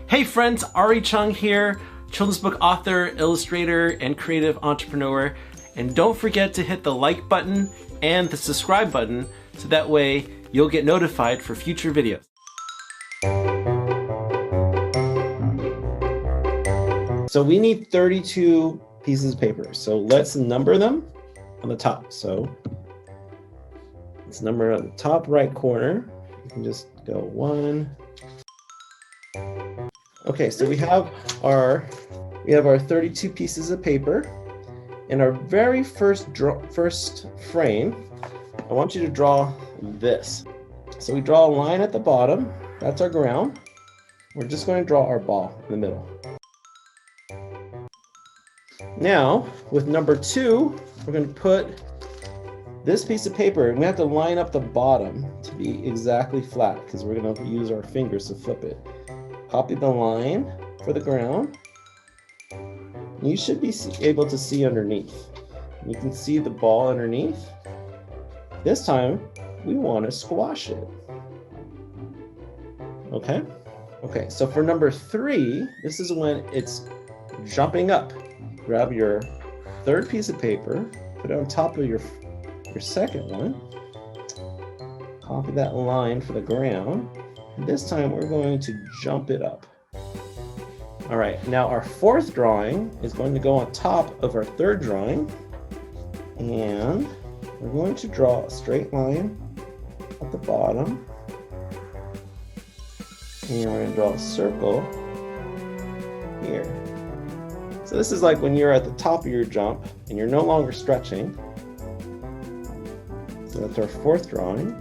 Hey friends, Ari Chung here, children's book author, illustrator, and creative entrepreneur. And don't forget to hit the like button and the subscribe button so that way you'll get notified for future videos. So we need 32 pieces of paper. So let's number them on the top. So let's number on the top right corner. You can just go 1. Okay, so we have our 32 pieces of paper. In our very first frame, I want you to draw this. So we draw a line at the bottom. That's our ground. We're just going to draw our ball in the middle. Now, with number 2, we're going to put this piece of paper, and we have to line up the bottom to be exactly flat because we're going to use our fingers to flip it. Copy the line for the ground. You should be able to see underneath. You can see the ball underneath. This time, we want to squash it. Okay? Okay, so for number 3, this is when it's jumping up. Grab your third piece of paper, put it on top of your second one. Copy that line for the ground. This time we're going to jump it up. All right, now our 4th drawing is going to go on top of our 3rd drawing. And we're going to draw a straight line at the bottom. And we're going to draw a circle here. So this is like when you're at the top of your jump and you're no longer stretching. So that's our 4th drawing.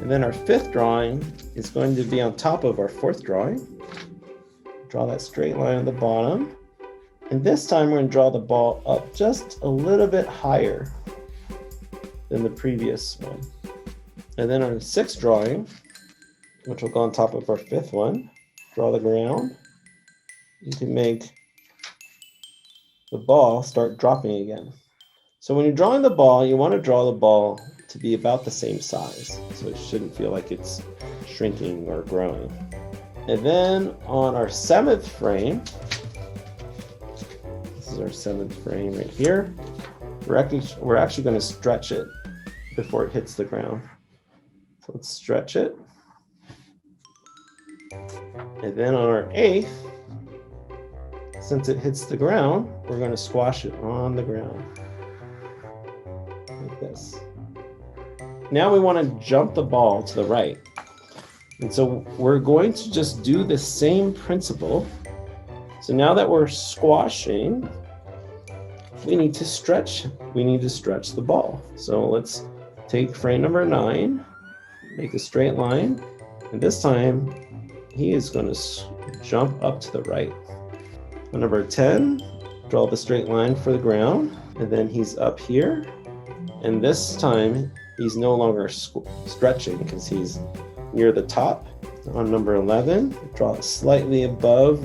And then our 5th drawing is going to be on top of our 4th drawing. Draw that straight line at the bottom. And this time we're going to draw the ball up just a little bit higher than the previous one. And then our 6th drawing, which will go on top of our 5th one, draw the ground. You can make the ball start dropping again. So when you're drawing the ball, you want to draw the ball to be about the same size. So it shouldn't feel like it's shrinking or growing. And then on our 7th frame, this is our 7th frame right here, we're actually going to stretch it before it hits the ground. So let's stretch it. And then on our 8th, since it hits the ground, we're going to squash it on the ground. Like this. Now we want to jump the ball to the right. And so we're going to just do the same principle. So now that we're squashing, we need to stretch the ball. So let's take frame number 9, make a straight line, and this time he is going to jump up to the right. On number 10, draw the straight line for the ground, and then he's up here, and this time he's no longer stretching because he's near the top. On number 11, draw it slightly above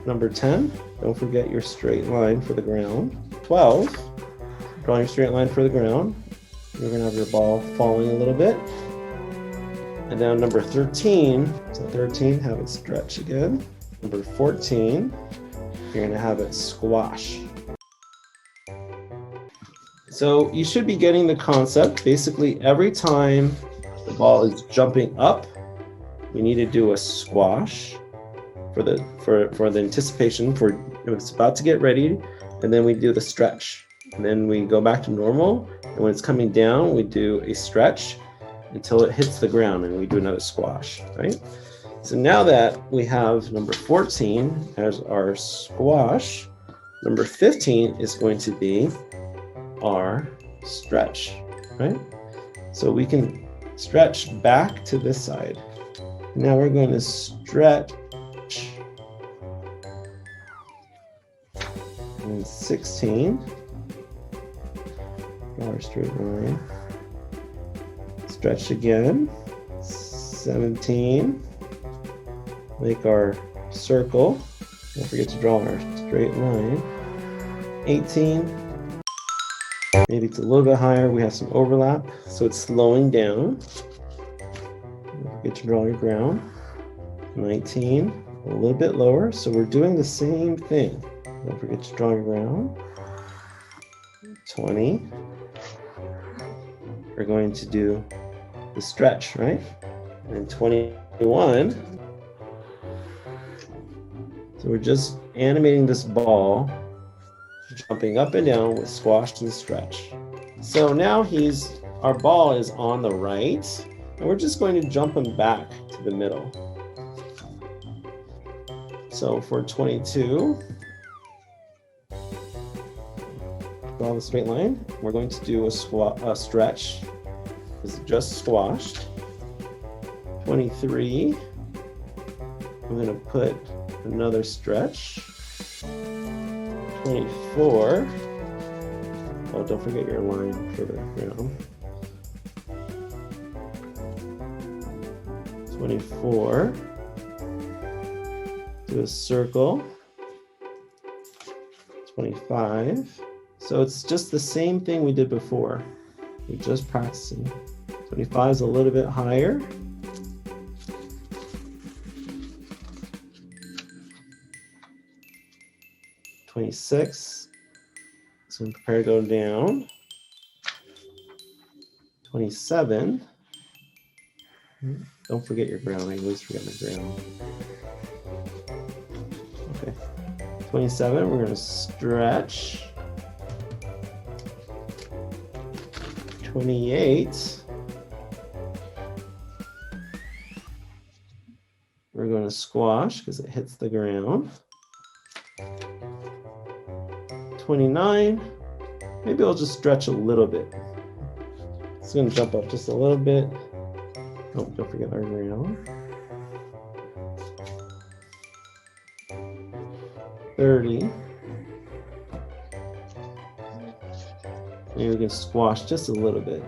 number 10. Don't forget your straight line for the ground. 12, draw your straight line for the ground. You're going to have your ball falling a little bit. And then number 13, so 13, have it stretch again. Number 14, you're going to have it squash. So you should be getting the concept. Basically, every time the ball is jumping up, we need to do a squash for the anticipation for it's about to get ready, and then we do the stretch. And then we go back to normal, and when it's coming down, we do a stretch until it hits the ground, and we do another squash, right? So now that we have number 14 as our squash, number 15 is going to be our stretch, right? So we can stretch back to this side. Now we're going to stretch. And 16, draw our straight line. Stretch again. 17, make our circle. Don't forget to draw our straight line. 18, maybe it's a little bit higher. We have some overlap, so it's slowing down. Don't forget to draw your ground. 19, a little bit lower. So we're doing the same thing. Don't forget to draw your ground. 20. We're going to do the stretch, right? And 21. So we're just animating this ball, jumping up and down with squash and stretch. So now our ball is on the right, and we're just going to jump him back to the middle. So for 22, draw the straight line. We're going to do a stretch. It's just squashed. 23, I'm going to put another stretch. 24. Oh, don't forget your line for the ground. 24. Do a circle. 25. So it's just the same thing we did before. We're just practicing. 25 is a little bit higher. 26. So prepare to go down. 27. Don't forget your ground. I always forget my ground. Okay. 27, we're going to stretch. 28. We're going to squash because it hits the ground. 29. Maybe I'll just stretch a little bit. It's going to jump up just a little bit. Oh, don't forget our ground. 30. Maybe we can squash just a little bit.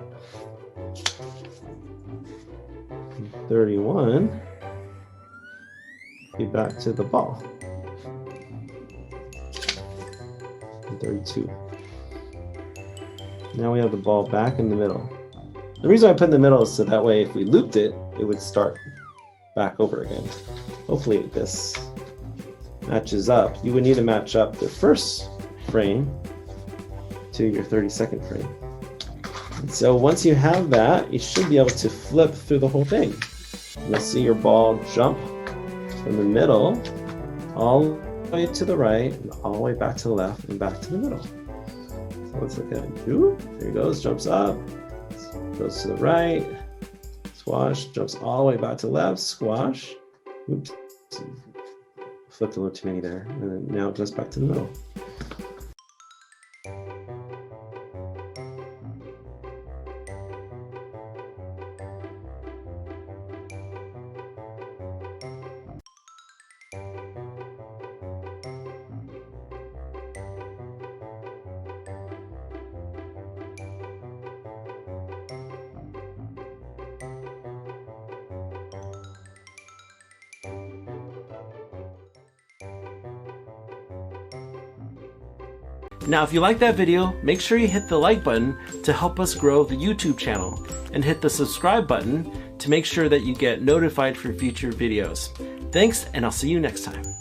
31. Be back to the ball. 32. Now we have the ball back in the middle. The reason I put in the middle is so that way if we looped it, it would start back over again. Hopefully this matches up. You would need to match up the first frame to your 32nd frame. And so once you have that, you should be able to flip through the whole thing. You'll see your ball jump from the middle all the way to the right and all the way back to the left and back to the middle. So let's look at it. Ooh, there it goes, jumps up, goes to the right, squash, jumps all the way back to the left, squash. Oops, flipped a little too many there. And then now just back to the middle. Now, if you like that video, make sure you hit the like button to help us grow the YouTube channel, and hit the subscribe button to make sure that you get notified for future videos. Thanks, and I'll see you next time.